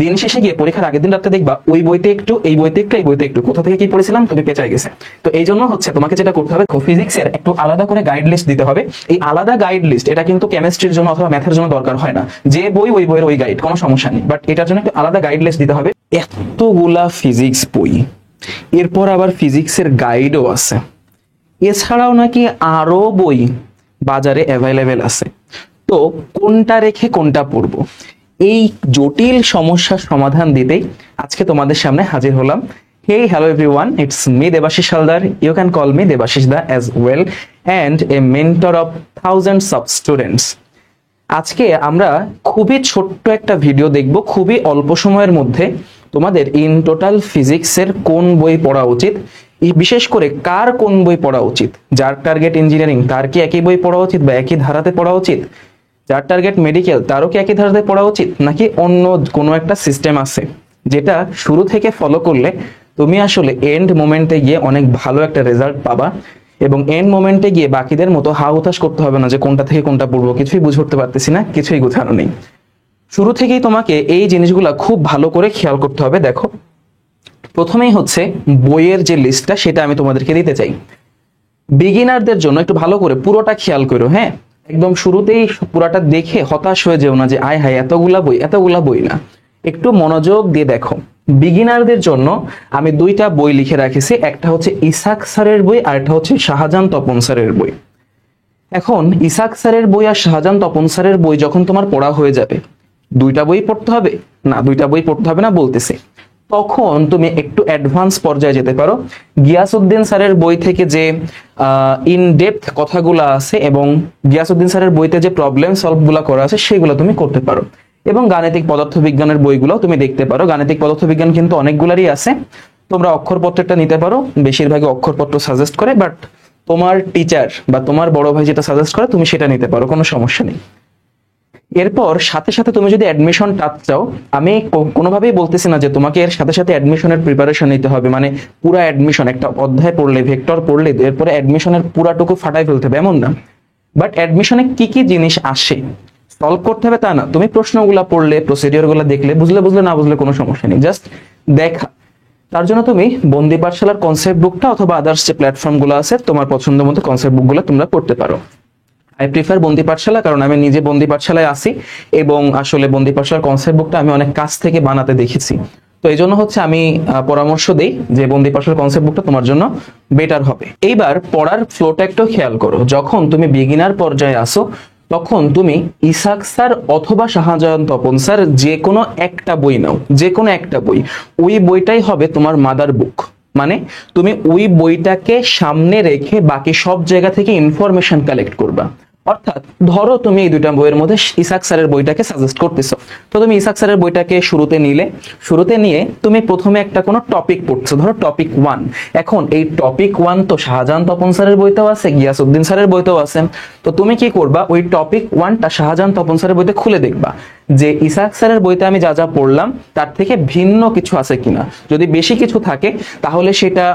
দিন শেষে গিয়ে পরীক্ষার আগের দিন রাতে দেখবা ওই বইতে একটু, এই বইতে একটু, এই বইতে একটু, কোথা থেকে কি পড়েছিলাম তুমি পেঁচাই গেছে। তো এই জন্য হচ্ছে তোমাকে যেটা করতে হবে, ফিজিক্সের একটু আলাদা করে গাইড লিস্ট দিতে হবে। এই আলাদা গাইড লিস্ট এটা কিন্তু কেমিস্ট্রির জন্য অথবা ম্যাথের জন্য দরকার হয় না, যে বই ওই বইয়ের ওই গাইড, কোনো সমস্যা নেই। বাট এটার জন্য একটু আলাদা গাইড লিস্ট দিতে হবে। এতগুলা ফিজিক্স বই, এরপর আবার ফিজিক্সের গাইডও আছে, এছাড়াও নাকি আরো বই বাজারে অ্যাভেলেবেল আছে। তো কোনটা রেখে কোনটা পড়বো, এই জটিল সমস্যার সমাধান দিতেই আজকে তোমাদের সামনে হাজির হলাম। Hey, hello everyone, it's me Debashish Haldar. You can call me Debashish Da as well, and a mentor of thousands of students. আজকে আমরা খুবই ছোট্ট একটা ভিডিও দেখব, খুবই অল্প সময়ের মধ্যে তোমাদের ইন টোটাল ফিজিক্সের কোন বই পড়া উচিত, বিশেষ করে কার কোন বই পড়া উচিত। যার টার্গেট ইঞ্জিনিয়ারিং তার কি একই বই পড়া উচিত বা একই ধারাতে পড়া উচিত, যার টার্গেট মেডিকেল তারও কি একই ধারাতে পড়া উচিত, নাকি অন্য কোনো একটা সিস্টেম আছে যেটা শুরু থেকে ফলো করলে তুমি আসলে এন্ড মোমেন্টে গিয়ে অনেক ভালো একটা রেজাল্ট পাবা, এবং এন্ড মোমেন্টে গিয়ে বাকিদের মতো হা হুতাশ করতে হবে না যে কোনটা থেকে কোনটা পড়বো, কিছুই বুঝে উঠতে পারতেছি না, কিছুই গোছানো নেই। শুরু থেকেই তোমাকে এই জিনিসগুলো খুব ভালো করে খেয়াল করতে হবে। দেখো, প্রথমেই হচ্ছে বইয়ের যে লিস্টটা সেটা আমি তোমাদেরকে দিতে চাই। বিগিনারদের জন্য একটু ভালো করে পুরোটা খেয়াল করো, হ্যাঁ, একদম শুরুতেই পুরোটা দেখে হতাশ হয়ে যেও না যে আয় হায় এতগুলা বই না, একটু মনোযোগ দিয়ে দেখো। বিগিনারদের জন্য আমি দুইটা বই লিখে রাখেছি, একটা হচ্ছে ইসাক স্যারের বই আর একটা হচ্ছে শাহজাহান তপন স্যারের বই। এখন ইসাক স্যারের বই আর শাহজাহান তপন স্যারের বই যখন তোমার পড়া হয়ে যাবে, দুইটা বই পড়তে হবে না, দুইটা বই পড়তে হবে না বলতেছি, তখন তুমি একটু অ্যাডভান্স পর্যায়ে যেতে পারো। গিয়াসউদ্দিন স্যারের বই থেকে যে ইন ডেপথ কথাগুলো আছে এবং গিয়াসউদ্দিন স্যারের বইতে যে প্রবলেম সলভ গুলা করা আছে সেগুলো তুমি করতে পারো, এবং গাণিতিক পদার্থবিজ্ঞানের বইগুলো তুমি দেখতে পারো। গাণিতিক পদার্থবিজ্ঞান কিন্তু অনেকগুলারই আছে, তোমরা অক্ষরপত্রটা নিতে পারো, বেশিরভাগই অক্ষরপত্র সাজেস্ট করে, বাট তোমার টিচার বা তোমার বড় ভাই যেটা সাজেস্ট করে তুমি সেটা নিতে পারো, কোনো সমস্যা নেই। এরপর সাথে সাথে তুমি যদি অ্যাডমিশন টাচ চাও, আমি কোনোভাবেই বলতেছি না যে তোমাকে এর সাথে সাথে অ্যাডমিশনের প্রিপারেশন নিতে হবে, মানে পুরো অ্যাডমিশন একটা অধ্যায় পড়লে, ভেক্টর পড়লে এরপরে অ্যাডমিশনের পুরাটুকু ফাটাই ফেলতে হবে এমন না। বাট অ্যাডমিশনে কি কি জিনিস আসে সলভ করতে হবে তা না, তুমি প্রশ্নগুলো পড়লে, প্রসিডিওরগুলো দেখলে, বুঝলে না বুঝলে কোনো সমস্যা নেই, জাস্ট দেখা। তার জন্য তুমি বন্দি পাঠশালার কনসেপ্ট বুকটা অথবা আদার্স যে প্ল্যাটফর্মগুলো আছে তোমার পছন্দ মতো কনসেপ্ট বুকগুলো তোমরা পড়তে পারো। আই প্রিফার বন্দি পাঠশালা, কারণ আমি নিজে বন্দি পাঠশালায় আছি এবং আসলে বন্দি পাঠশালার কনসেপ্ট বুকটা আমি অনেক কাছ থেকে বানাতে দেখেছি। তো এই জন্য হচ্ছে আমি পরামর্শ দেই যে বন্দি পাঠশালার কনসেপ্ট বুকটা তোমার জন্য বেটার হবে। এইবার পড়ার ফ্লোটা একটু খেয়াল করো। যখন তুমি বিগিনার পর্যায়ে আসো তখন তুমি ইসাক স্যার অথবা শাহজাহান তপন স্যার যে কোনো একটা বই নাও, যে কোনো একটা বই, ওই বইটাই হবে তোমার মাদার বুক। মানে তুমি ওই বইটাকে সামনে রেখে বাকি সব জায়গা থেকে ইনফরমেশন কালেক্ট করবা। অর্থাৎ ধরো তুমি এই দুইটা বইয়ের মধ্যে ইসাক স্যারের বইটাকে সাজেস্ট করতেছো, তো তুমি ইসাক স্যারের বইটাকে শুরুতে নিয়ে তুমি প্রথমে একটা কোনো টপিক পড়ছো, ধরো টপিক 1। এখন এই টপিক 1 তো শাহজাহান তপন স্যারের বইতেও আছে, গিয়াসউদ্দিন স্যারের বইতেও আছে। তো তুমি কি করবা, ওই টপিক 1টা শাহজাহান তপন স্যারের বইতে খুলে দেখবা যে ইসাক স্যারের বইতে আমি যা যা পড়লাম তার থেকে ভিন্ন কিছু আছে কিনা। যদি বেশি কিছু থাকে তাহলে সেটা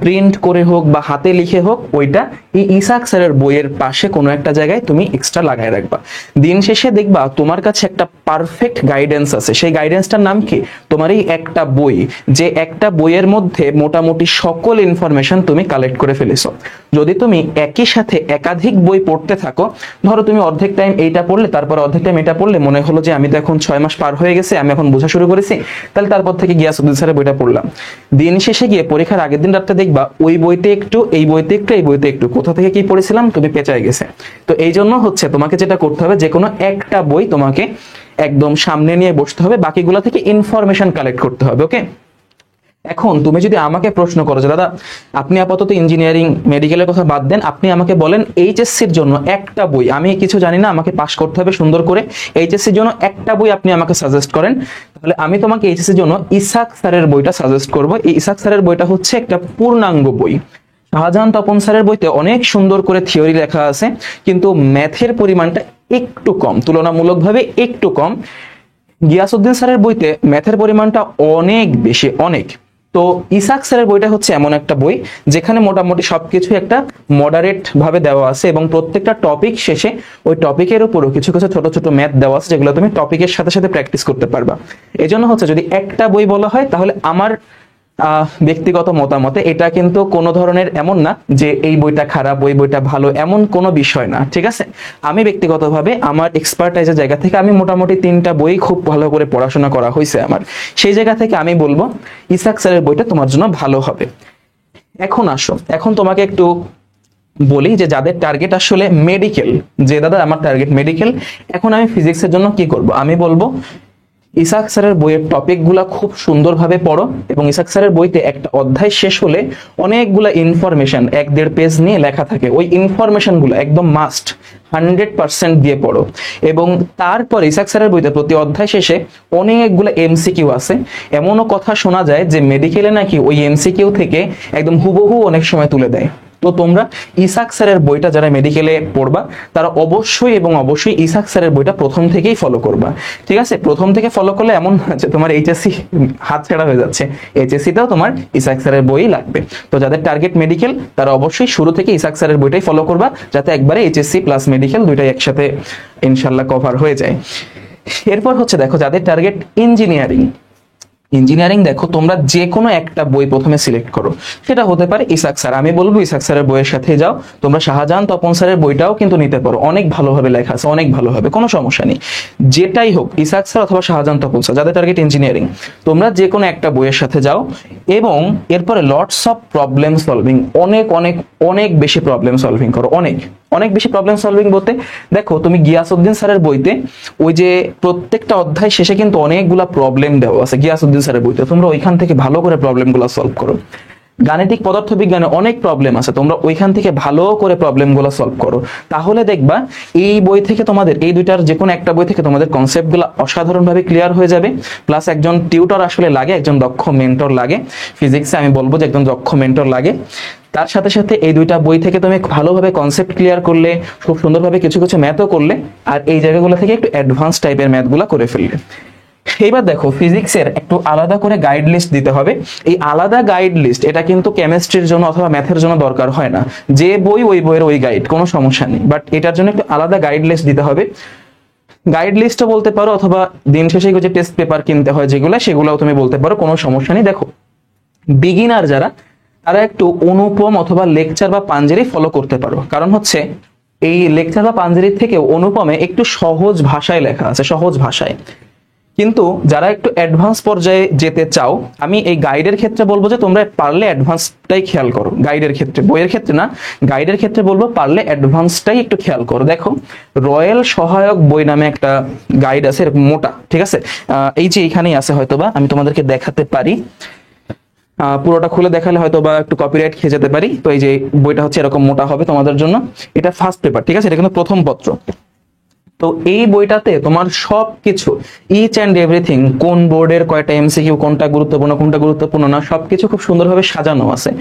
প্রিন্ট করে হোক বা হাতে লিখে হোক, ওইটা এই ইসাক স্যারের বইয়ের পাশে কোনো একটা জায়গায় তুমি এক্সট্রা লাগায় রাখবা। দিন শেষে দেখবা তোমার কাছে একটা পারফেক্ট গাইডেন্স আছে। সেই গাইডেন্সটার নাম কি, তোমার এই একটা বই, যে একটা বইয়ের মধ্যে মোটামুটি সকল ইনফরমেশন তুমি কালেক্ট করে ফেলেছো। যদি তুমি একই সাথে একাধিক বই পড়তে থাকো, ধরো তুমি অর্ধেক টাইম এইটা পড়লে, তারপর অর্ধেক টাইম এটা পড়লে, মনে হলো যে আমি তো এখন 6 মাস পার হয়ে গেছে, আমি এখন বোঝা শুরু করেছি, তাহলে তারপর থেকে গিয়াসউদ্দিন স্যারের বইটা পড়লাম। দিন শেষে গিয়ে পরীক্ষার আগের দিন রাতে দেখবা ওই বইতে একটু, এই বইতে একটু, এই বইতে একটু, কোথা থেকে কি পড়েছিলাম তুমি পেঁচাই গেছে। তো এই জন্য হচ্ছে তোমাকে যেটা করতে হবে, যে কোনো একটা বই তোমাকে একদম সামনে নিয়ে বসতে হবে, বাকিগুলো থেকে ইনফরমেশন কালেক্ট করতে হবে। ওকে, এখন তুমি যদি আমাকে প্রশ্ন করো যে দাদা আপনি আপাতত ইঞ্জিনিয়ারিং মেডিকেলের কথা বাদ দেন, আপনি আমাকে বলেন এইচএসসির জন্য একটা বই, আমি কিছু জানি না, আমাকে পাস করতে হবে সুন্দর করে, এইচএসসির জন্য একটা বই আপনি আমাকে সাজেস্ট করেন, তাহলে আমি তোমাকে এইচএসসির জন্য ইসাক স্যারের বইটা সাজেস্ট করব। এই ইসাক স্যারের বইটা হচ্ছে একটা পূর্ণাঙ্গ বই। শাহজাহান তপন স্যারের বইতে অনেক সুন্দর করে থিওরি লেখা আছে, কিন্তু ম্যাথের পরিমাণটা একটু কম, তুলনামূলকভাবে একটু কম। গিয়াসউদ্দিন স্যারের বইতে ম্যাথের পরিমাণটা অনেক বেশি, অনেক। তো ইসাক স্যারের বইটা হচ্ছে এমন একটা বই যেখানে মোটামুটি সবকিছু একটা মডারেট ভাবে দেওয়া আছে, এবং প্রত্যেকটা টপিক শেষে ওই টপিকের উপরও কিছু কিছু ছোট ছোট ম্যাথ দেওয়া আছে যেগুলো তুমি টপিকের সাথে সাথে প্র্যাকটিস করতে পারবা। এই জন্য হচ্ছে যদি একটা বই বলা হয় তাহলে আমার ব্যক্তিগত মতামতে এটা কিন্তু কোনো ধরনের এমন না যে এই বইটা খারাপ ওই বইটা ভালো, এমন কোনো বিষয় না, ঠিক আছে। আমি ব্যক্তিগতভাবে আমার এক্সপার্টাইজের জায়গা থেকে আমি মোটামুটি 3টা বই খুব ভালো করে পড়াশোনা করা হয়েছে আমার, সেই জায়গা থেকে আমি বলবো ইসাক স্যারের বইটা তোমার জন্য ভালো হবে। এখন আসো, এখন তোমাকে একটু বলি যে যাদের টার্গেট আসলে মেডিকেল, যে দাদা আমার টার্গেট মেডিকেল, এখন আমি ফিজিক্সের জন্য কি করব, আমি বলবো ইসাক স্যারের বইয়ের টপিকগুলা খুব সুন্দরভাবে পড়ো, এবং ইসাক স্যারের বইতে একটা অধ্যায় শেষ হলে অনেকগুলা ইনফরমেশন 1-1.5 পেজ নিয়ে লেখা থাকে, ওই ইনফরমেশনগুলো একদম মাস্ট 100% দিয়ে পড়ো। এবং তারপর ইসাক স্যারের বইতে প্রতি অধ্যায় শেষে অনেকগুলো এমসিকিউ আছে, এমনও কথা শোনা যায় যে মেডিকেলে নাকি ওই এমসিকিউ থেকে একদম হুবহু অনেক সময় তুলে দেয়। তো তোমরা ইসাক স্যারের বইটা যারা মেডিকেলে পড়বা তারা অবশ্যই এবং অবশ্যই ইসাক স্যারের বইটা প্রথম থেকেই ফলো করবা, ঠিক আছে। প্রথম থেকে ফলো করলে এমন না যে তোমার এইচএসসি হাত ছাড়া হয়ে যাচ্ছে, এইচএসসিতেও তোমার ইসাক স্যারের বই লাগবে। তো যাদের টার্গেট মেডিকেল তারা অবশ্যই শুরু থেকে ইসাক স্যারের বইটাই ফলো করবা, যাতে একবারে এইচএসসি প্লাস মেডিকেল দুইটাই একসাথে ইনশাল্লাহ কভার হয়ে যায়। এরপর হচ্ছে দেখো যাদের টার্গেট ইঞ্জিনিয়ারিং, ইঞ্জিনিয়ারিং দেখো তোমরা যে কোনো একটা বই প্রথমে সিলেক্ট করো, সেটা হতে পারে ইসাক স্যার, আমি বলবো ইসাক স্যারের বইয়ের সাথে যাও। তোমরা শাহজাহান তপন স্যারের বইটাও কিন্তু নিতে পারো, অনেক ভালোভাবে লেখা আছে, অনেক ভালো হবে, কোনো সমস্যা নেই। যেটাই হোক ইসাক স্যার অথবা শাহজাহান তপন স্যার, যাদের টার্গেট ইঞ্জিনিয়ারিং, তোমরা যে কোনো একটা বইয়ের সাথে যাও। এবং এরপরে লটস অফ প্রবলেম সলভিং, অনেক অনেক অনেক বেশি প্রবলেম সলভিং করো, অনেক অনেক বেশি প্রবলেম সলভিং বলতে দেখো তুমি গিয়াসউদ্দিন স্যারের বইতে ওই যে প্রত্যেকটা অধ্যায় শেষে কিন্তু অনেকগুলা প্রবলেম দেওয়া আছে গিয়াসউদ্দিন স্যারের বইতে, তোমরা ওইখান থেকে ভালো করে প্রবলেমগুলো সলভ করো। গাণিতিক পদার্থবিজ্ঞানে অনেক প্রবলেম আছে, তোমরা ওইখান থেকে ভালো করে প্রবলেমগুলো সলভ করো, তাহলে দেখবা এই বই থেকে তোমাদের এই দুইটার যে কোনো একটা বই থেকে তোমাদের কনসেপ্টগুলো অসাধারণভাবে ক্লিয়ার হয়ে যাবে। প্লাস একজন টিউটর আসলে লাগে, একজন দক্ষ মেন্টর লাগে ফিজিক্সে, আমি বলবো যে একজন দক্ষ মেন্টর লাগে। তার সাথে সাথে এই দুইটা বই থেকে তুমি ভালোভাবে কনসেপ্ট ক্লিয়ার করলে, খুব সুন্দরভাবে কিছু কিছু ম্যাথও করলে, আর এই জায়গাগুলো থেকে একটু অ্যাডভান্স টাইপের ম্যাথগুলো করে ফেললে। এইবার দেখো ফিজিক্সের একটু আলাদা করে গাইড লিস্ট দিতে হবে। এই আলাদা গাইড লিস্ট এটা কিন্তু কেমিস্ট্রির জন্য অথবা ম্যাথের জন্য দরকার হয় না, যে বই ওই বইয়ের ওই গাইড, কোনো সমস্যা নেই। বাট এটার জন্য একটু আলাদা গাইড লিস্ট দিতে হবে। গাইড লিস্টও বলতে পারো, অথবা দিন শেষে যে টেস্ট পেপার কিনতে হয় যেগুলো, সেগুলোও তুমি বলতে পারো, কোনো সমস্যা নেই। দেখো বিগিনার যারা, তারা একটু অনুপম অথবা লেকচার বা পাঞ্জেরি ফলো করতে পারো, কারণ হচ্ছে এই লেকচার বা পাঞ্জেরির থেকে অনুপমে একটু সহজ ভাষায় লেখা আছে, সহজ ভাষায়। কিন্তু যারা একটু অ্যাডভান্স পর্যায়ে যেতে চাও, আমি এই গাইডের ক্ষেত্রে বলবো যে তোমরা পারলে অ্যাডভান্সটাই খেয়াল করো, গাইডের ক্ষেত্রে, বইয়ের ক্ষেত্রে না, গাইডের ক্ষেত্রে বলবো পারলে অ্যাডভান্সটাই একটু খেয়াল করো। দেখো রয়্যাল সহায়ক বই নামে একটা গাইড আছে, এরকম মোটা, ঠিক আছে, এই যে এইখানেই আছে, হয়তোবা আমি তোমাদেরকে দেখাতে পারি, পুরোটা খুলে দেখালে হয়তো বা একটু কপিরাইট খেয়ে যেতে পারি। তো এই যে বইটা হচ্ছে এরকম মোটা হবে তোমাদের জন্য, এটা ফার্স্ট পেপার, ঠিক আছে, এটা কিন্তু প্রথম পত্র। তো এই বইটাতে তোমার সবকিছু ইচ অ্যান্ড এভরিথিং, কোন বোর্ডের কয়টা এমসিকিউ, কোনটা গুরুত্বপূর্ণ কোনটা গুরুত্বপূর্ণ না, সবকিছু খুব সুন্দরভাবে সাজানো আছে।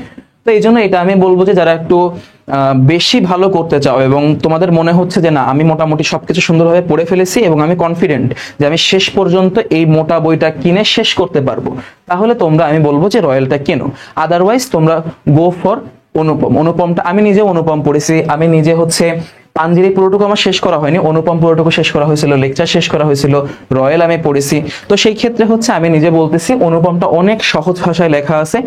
তো এই জন্য এটা আমি বলবো যে যারা একটু বেশি ভালো করতে চাও এবং তোমাদের মনে হচ্ছে যে না আমি মোটামুটি সবকিছু সুন্দরভাবে পড়ে ফেলেছি এবং আমি কনফিডেন্ট যে আমি শেষ পর্যন্ত এই মোটা বইটা কিনে শেষ করতে পারবো, তাহলে তোমরা, আমি বলবো যে রয়্যালটা কেনো। আদারওয়াইজ তোমরা গো ফর অনুপম। অনুপমটা আমি নিজে অনুপম পড়েছি, আমি নিজে হচ্ছে পাঞ্জেরি পুরোটুকু আমার শেষ করা হয়নি, অনুপম পুরোটুকু শেষ করা হয়েছিল, লেকচার শেষ করা হয়েছিল, রয়্যাল আমি পড়েছি। তো সেই ক্ষেত্রে হচ্ছে আমি নিজে বলতেছি অনুপমটা অনেক সহজ ভাষায় লেখা আছে।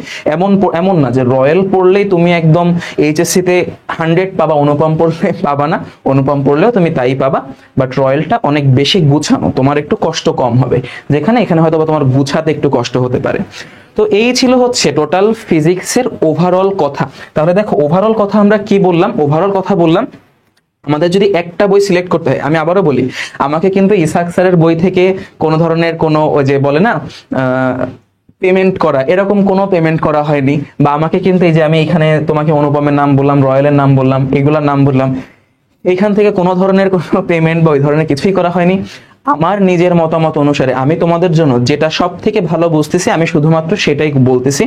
এমন না যে রয়্যাল পড়লেই তুমি একদম এইচএসসি তে 100 পাবা, অনুপম পড়লে পাবা না, অনুপম পড়লেও তুমি তাই পাবা। বাট রয়্যালটা অনেক বেশি গুছানো, তোমার একটু কষ্ট কম হবে, যেখানে এখানে হয়তো তোমার গুছাতে একটু কষ্ট হতে পারে। তো এই ছিল হচ্ছে টোটাল ফিজিক্সের ওভারঅল কথা। তাহলে দেখো ওভারঅল কথা আমরা কি বললাম, ওভারঅল কথা বললাম আমাদের যদি একটা বই সিলেক্ট করতে হয়, আমি আবারও বলি, আমাকে কিন্তু ইসাক স্যারের বই থেকে কোনো ধরনের কোনো ওই যে বলে না পেমেন্ট করা, এরকম কোনো পেমেন্ট করা হয়নি। বা আমাকে কিন্তু এই যে আমি এখানে তোমাকে অনুপমের নাম বললাম, রয়্যালের নাম বললাম, এগুলার নাম বললাম, এইখান থেকে কোনো ধরনের কোনো পেমেন্ট বা ওই ধরনের কিছুই করা হয়নি। আমার নিজের মতামত অনুসারে আমি তোমাদের জন্য যেটা সব থেকে ভালো বুঝতেছি আমি শুধুমাত্র সেটাই বলতেছি।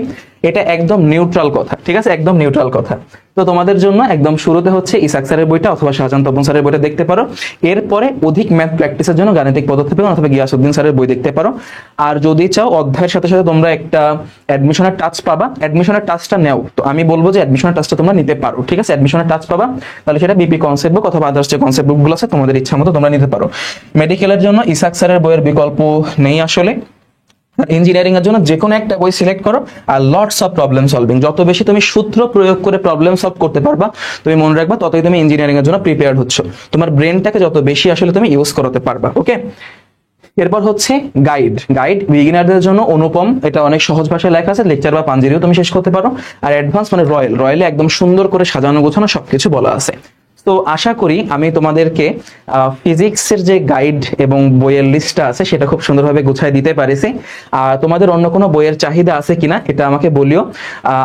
এটা একদম নিউট্রাল কথা, ঠিক আছে, একদম নিউট্রাল কথা। তো তোমাদের জন্য একদম শুরুতে হচ্ছে ইসাক স্যারের বইটা অথবা শাহজাহান তপন স্যারের বইটা দেখতে পারো। এরপরে অধিক ম্যাথ প্র্যাকটিসের জন্য গাণিতিক পদার্থবিজ্ঞান অথবা গিয়াসউদ্দিন স্যারের বই দেখতে পারো। আর যদি চাও অধ্যায়ের সাথে সাথে তোমরা একটা অ্যাডমিশনের টাচ পাবা, অ্যাডমিশনের টাচটা নেও। তো আমি বলবো যে অ্যাডমিশনের টাচটা তোমরা নিতে পারো, ঠিক আছে? অ্যাডমিশনের টাচ পাবা, তাহলে সেটা বিপি কনসেপ্ট বুক অথবা আদার্স যে কনসেপ্ট বুকগুলো আছে তোমাদের ইচ্ছা মতো তোমরা নিতে পারো। মেডিকেলের জন্য ইসাক স্যারের বইয়ের বিকল্প নেই আসলে। ইঞ্জিনিয়ারিং এর জন্য যে কোনো একটা বই সিলেক্ট করো, are lots of problem solving, যত বেশি তুমি সূত্র প্রয়োগ করে প্রবলেম সলভ করতে পারবা, তুমি মনে রাখবা ততই তুমি ইঞ্জিনিয়ারিং এর জন্য প্রিপেয়ার্ড হচ্ছ। তোমার ব্রেনটাকে যত বেশি আসলে তুমি ইউজ করাতে পারবা। ওকে, এরপর হচ্ছে গাইড। গাইড বিগিনারদের জন্য অনুপম, এটা অনেক সহজ ভাষায় লেখা আছে, লেকচার বা পাঞ্জেরিও তুমি শেষ করতে পারো। আর অ্যাডভান্স মানে রয়্যাল, রয়্যালে একদম সুন্দর করে সাজানো গোছানো সবকিছু বলা আছে। তো আশা করি আমি তোমাদেরকে ফিজিক্সের যে গাইড এবং বইয়ের লিস্টটা আছে সেটা খুব সুন্দরভাবে গুছাই দিতে পারিছি। তোমাদের অন্য কোনো বইয়ের চাহিদা আছে কিনা এটা আমাকে বলিও।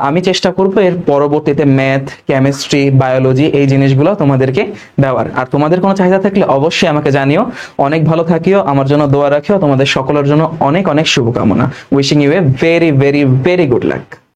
আমি চেষ্টা করবো এর পরবর্তীতে ম্যাথ, কেমিস্ট্রি, বায়োলজি এই জিনিসগুলো তোমাদেরকে দেওয়ার। আর তোমাদের কোনো চাহিদা থাকলে অবশ্যই আমাকে জানিও। অনেক ভালো থাকিও, আমার জন্য দোয়া রাখিও। তোমাদের সকলের জন্য অনেক অনেক শুভকামনা। Wishing you a very very very good lakh.